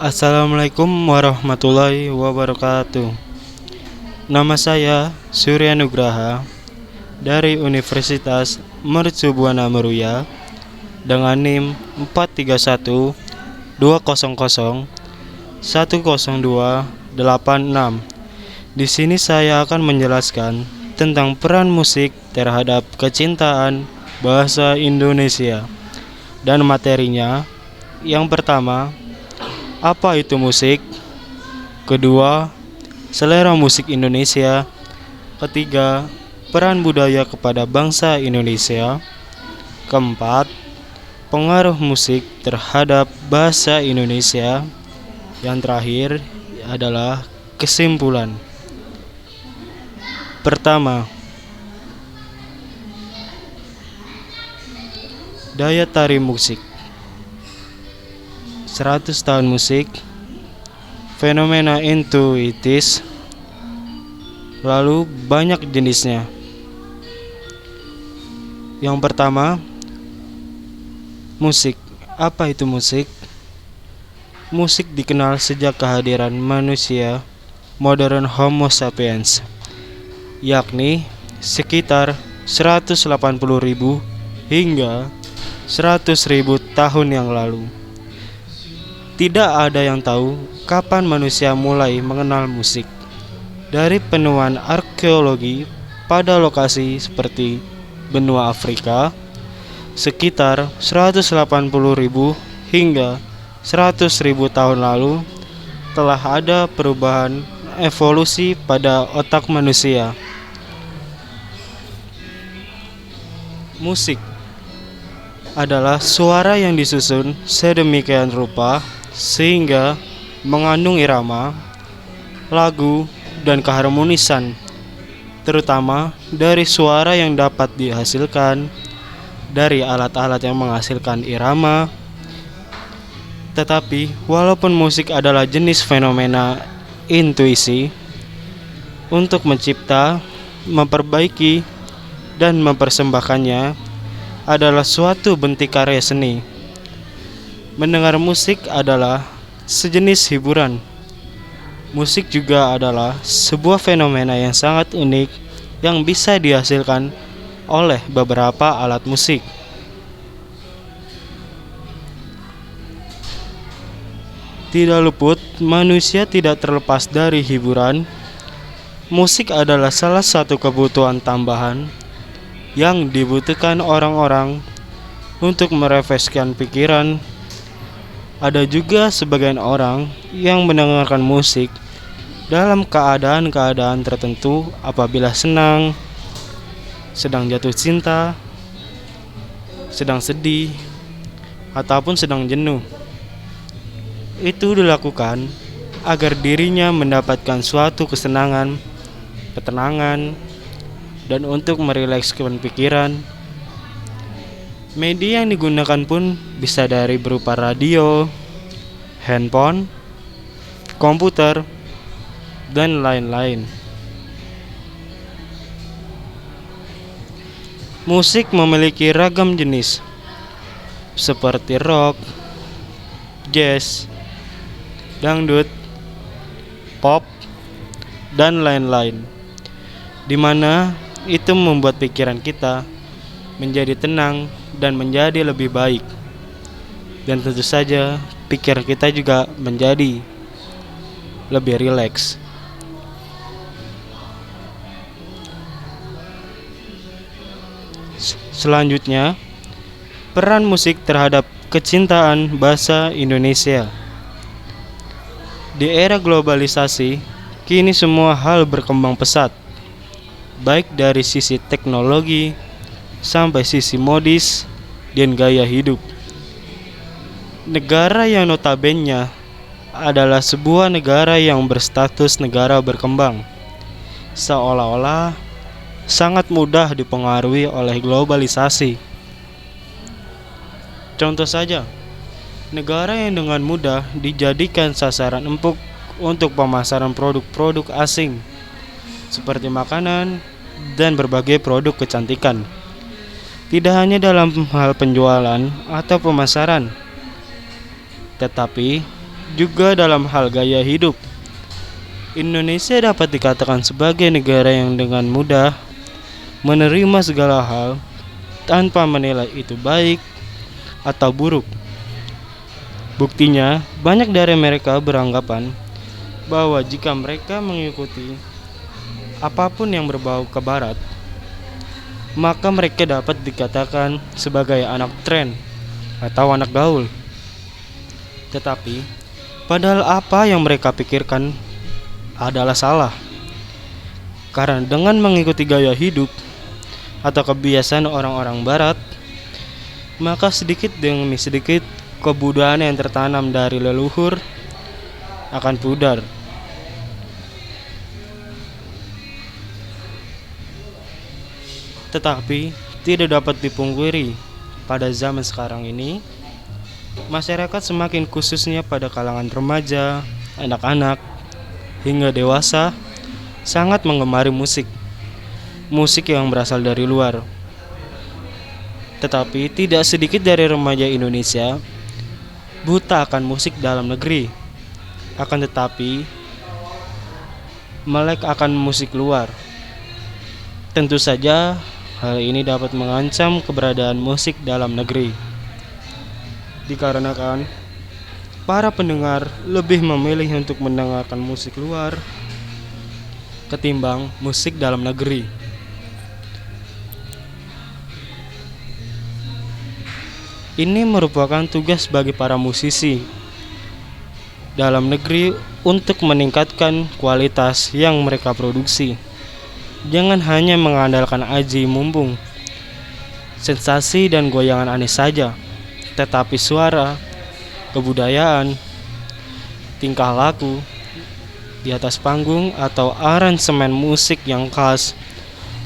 Assalamualaikum warahmatullahi wabarakatuh. Nama saya Surya Nugraha dari Universitas Mercu Buana Meruya dengan NIM 43100100286. Di sini saya akan menjelaskan tentang peran musik terhadap kecintaan bahasa Indonesia dan materinya. Yang pertama, apa itu musik? Kedua, selera musik Indonesia. Ketiga, peran budaya kepada bangsa Indonesia. Keempat, pengaruh musik terhadap bahasa Indonesia. Yang terakhir adalah kesimpulan. Pertama, daya tarik musik. 100 tahun musik, fenomena intuitis, lalu banyak jenisnya. Yang pertama, musik. Apa itu musik? Musik dikenal sejak kehadiran manusia modern Homo sapiens, yakni sekitar 180.000 hingga 100.000 tahun yang lalu. Tidak ada yang tahu kapan manusia mulai mengenal musik. Dari penemuan arkeologi pada lokasi seperti benua Afrika sekitar 180.000 hingga 100.000 tahun lalu telah ada perubahan evolusi pada otak manusia. Musik adalah suara yang disusun sedemikian rupa sehingga mengandung irama, lagu, dan keharmonisan, terutama dari suara yang dapat dihasilkan dari alat-alat yang menghasilkan irama. Tetapi, walaupun musik adalah jenis fenomena intuisi, untuk mencipta, memperbaiki, dan mempersembahkannya adalah suatu bentuk karya seni. Mendengar musik adalah sejenis hiburan. Musik juga adalah sebuah fenomena yang sangat unik yang bisa dihasilkan oleh beberapa alat musik. Tidak luput, manusia tidak terlepas dari hiburan. Musik adalah salah satu kebutuhan tambahan yang dibutuhkan orang-orang untuk merefreshkan pikiran. Ada juga sebagian orang yang mendengarkan musik dalam keadaan-keadaan tertentu apabila senang, sedang jatuh cinta, sedang sedih, ataupun sedang jenuh. Itu dilakukan agar dirinya mendapatkan suatu kesenangan, ketenangan, dan untuk merilekskan pikiran. Media yang digunakan pun bisa dari berupa radio, handphone, komputer, dan lain-lain. Musik memiliki ragam jenis, seperti rock, jazz, dangdut, pop, dan lain-lain, di mana itu membuat pikiran kita menjadi tenang dan menjadi lebih baik. Dan tentu saja pikiran kita juga menjadi lebih rileks. Selanjutnya, peran musik terhadap kecintaan bahasa Indonesia. Di era globalisasi, kini semua hal berkembang pesat, baik dari sisi teknologi sampai sisi modis dan gaya hidup. Negara yang notabene adalah sebuah negara yang berstatus negara berkembang, seolah-olah sangat mudah dipengaruhi oleh globalisasi. Contoh saja, negara yang dengan mudah dijadikan sasaran empuk untuk pemasaran produk-produk asing seperti makanan dan berbagai produk kecantikan. Tidak hanya dalam hal penjualan atau pemasaran, tetapi Juga dalam hal gaya hidup, Indonesia dapat dikatakan sebagai negara yang dengan mudah menerima segala hal tanpa menilai itu baik atau buruk. Buktinya, banyak dari mereka beranggapan bahwa jika mereka mengikuti apapun yang berbau ke barat, maka mereka dapat dikatakan sebagai anak tren atau anak gaul. Tetapi, padahal apa yang mereka pikirkan adalah salah. Karena dengan mengikuti gaya hidup atau kebiasaan orang-orang barat, maka sedikit demi sedikit kebudayaan yang tertanam dari leluhur akan pudar. Tetapi tidak dapat dipungkiri, pada zaman sekarang ini masyarakat semakin khususnya pada kalangan remaja, anak-anak, hingga dewasa sangat menggemari musik. Musik yang berasal dari luar. Tetapi tidak sedikit dari remaja Indonesia buta akan musik dalam negeri. Akan tetapi melek akan musik luar. Tentu saja hal ini dapat mengancam keberadaan musik dalam negeri. Dikarenakan para pendengar lebih memilih untuk mendengarkan musik luar ketimbang musik dalam negeri. Ini merupakan tugas bagi para musisi dalam negeri untuk meningkatkan kualitas yang mereka produksi. Jangan hanya mengandalkan aji mumpung, sensasi dan goyangan aneh saja, tetapi suara, kebudayaan, tingkah laku di atas panggung atau aransemen musik yang khas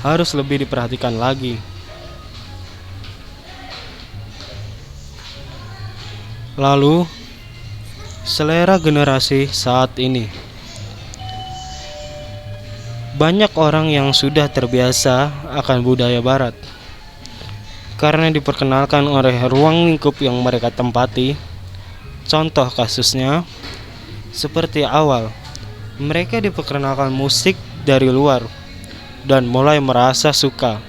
harus lebih diperhatikan lagi. Lalu, selera generasi saat ini. Banyak orang yang sudah terbiasa akan budaya barat karena diperkenalkan oleh ruang lingkup yang mereka tempati. Contoh kasusnya, seperti awal, mereka diperkenalkan musik dari luar dan mulai merasa suka,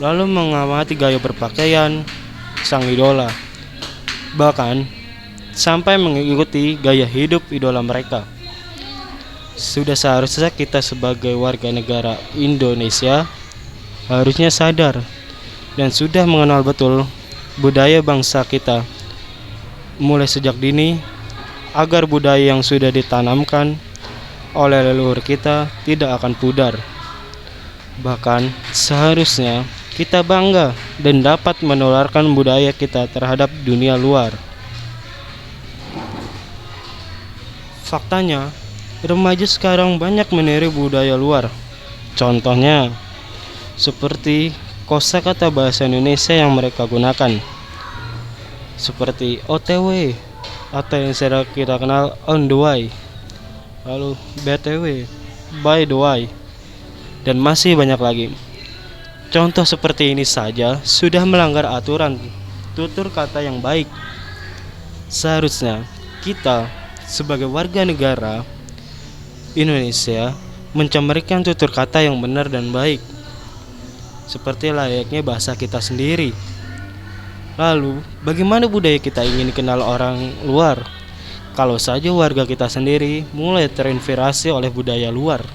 lalu mengamati gaya berpakaian sang idola, bahkan sampai mengikuti gaya hidup idola mereka. Sudah seharusnya kita sebagai warga negara Indonesia harusnya sadar dan sudah mengenal betul budaya bangsa kita mulai sejak dini, agar budaya yang sudah ditanamkan oleh leluhur kita tidak akan pudar. Bahkan seharusnya kita bangga dan dapat menularkan budaya kita terhadap dunia luar. Faktanya, remaja sekarang banyak meniru budaya luar. Contohnya, seperti kosakata bahasa Indonesia yang mereka gunakan, seperti OTW atau yang sering kita kenal on the way, lalu BTW, by the way, dan masih banyak lagi. Contoh seperti ini saja sudah melanggar aturan tutur kata yang baik. Seharusnya kita sebagai warga negara Indonesia mencemarikan tutur kata yang benar dan baik, seperti layaknya bahasa kita sendiri. Lalu, bagaimana budaya kita ingin dikenal orang luar kalau saja warga kita sendiri mulai terinspirasi oleh budaya luar?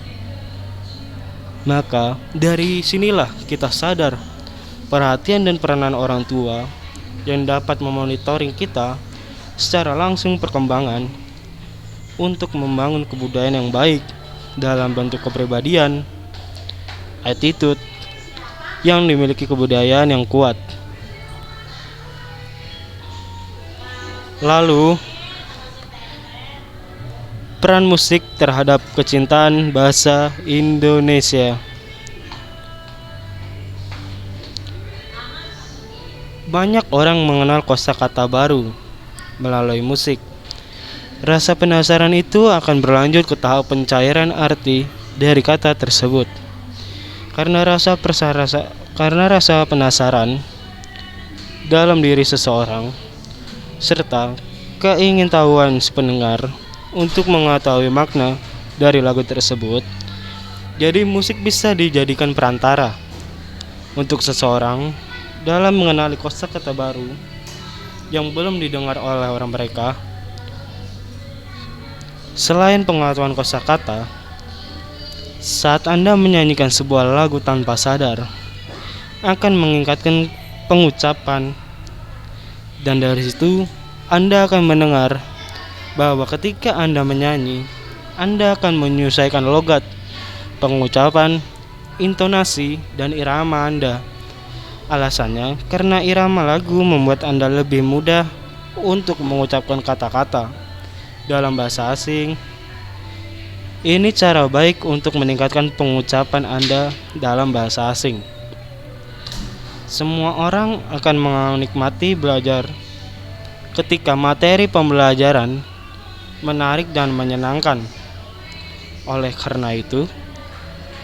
Maka dari sinilah kita sadar perhatian dan peranan orang tua yang dapat memonitoring kita secara langsung perkembangan untuk membangun kebudayaan yang baik dalam bentuk kepribadian, attitude yang dimiliki kebudayaan yang kuat. Lalu, peran musik terhadap kecintaan bahasa Indonesia. Banyak orang mengenal kosakata baru melalui musik. Rasa penasaran itu akan berlanjut ke tahap pencairan arti dari kata tersebut. Karena rasa penasaran dalam diri seseorang serta keingintahuan si pendengar untuk mengetahui makna dari lagu tersebut. Jadi musik bisa dijadikan perantara untuk seseorang dalam mengenali kosakata baru yang belum didengar oleh orang mereka. Selain pengetahuan kosakata, saat Anda menyanyikan sebuah lagu tanpa sadar, akan meningkatkan pengucapan, dan dari situ Anda akan mendengar bahwa ketika Anda menyanyi, Anda akan menyesuaikan logat, pengucapan, intonasi, dan irama Anda. Alasannya karena irama lagu membuat Anda lebih mudah untuk mengucapkan kata-kata dalam bahasa asing. Ini cara baik untuk meningkatkan pengucapan Anda dalam bahasa asing. Semua orang akan menikmati belajar ketika materi pembelajaran menarik dan menyenangkan. Oleh karena itu,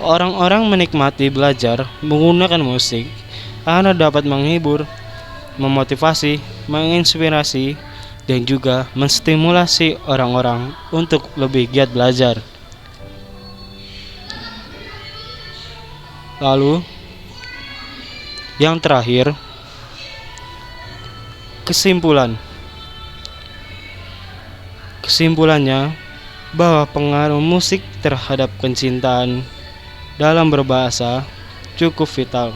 orang-orang menikmati belajar menggunakan musik karena dapat menghibur, memotivasi, menginspirasi, dan juga menstimulasi orang-orang untuk lebih giat belajar. Lalu, yang terakhir, kesimpulan. Kesimpulannya, bahwa pengaruh musik terhadap kecintaan dalam berbahasa cukup vital.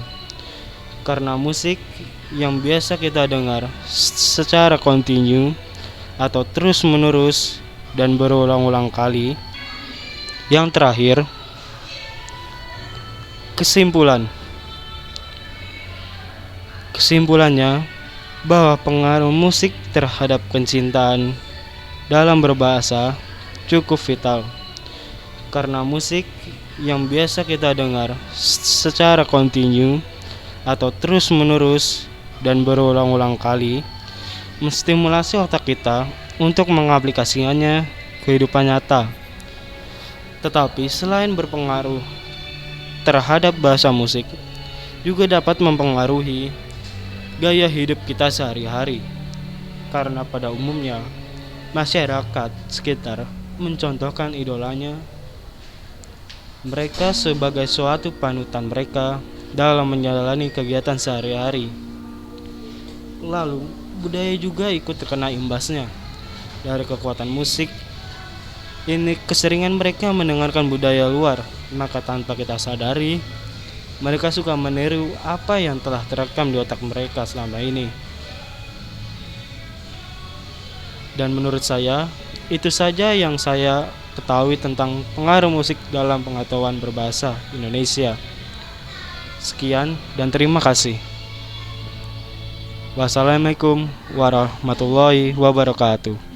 Karena musik yang biasa kita dengar secara kontinu atau terus-menerus dan berulang-ulang kali. Yang terakhir, kesimpulan. Kesimpulannya, bahwa pengaruh musik terhadap kecintaan dalam berbahasa cukup vital. Karena musik yang biasa kita dengar secara kontinu atau terus-menerus dan berulang-ulang kali menstimulasi otak kita untuk mengaplikasikannya kehidupan nyata. Tetapi selain berpengaruh terhadap bahasa musik, juga dapat mempengaruhi gaya hidup kita sehari-hari. Karena pada umumnya masyarakat sekitar mencontohkan idolanya mereka sebagai suatu panutan mereka dalam menjalani kegiatan sehari-hari. Lalu, budaya juga ikut terkena imbasnya dari kekuatan musik. Ini keseringan mereka mendengarkan budaya luar, maka tanpa kita sadari, mereka suka meniru apa yang telah terekam di otak mereka selama ini. Dan menurut saya, itu saja yang saya ketahui tentang pengaruh musik dalam pengetahuan berbahasa Indonesia. Sekian dan terima kasih. Wassalamualaikum warahmatullahi wabarakatuh.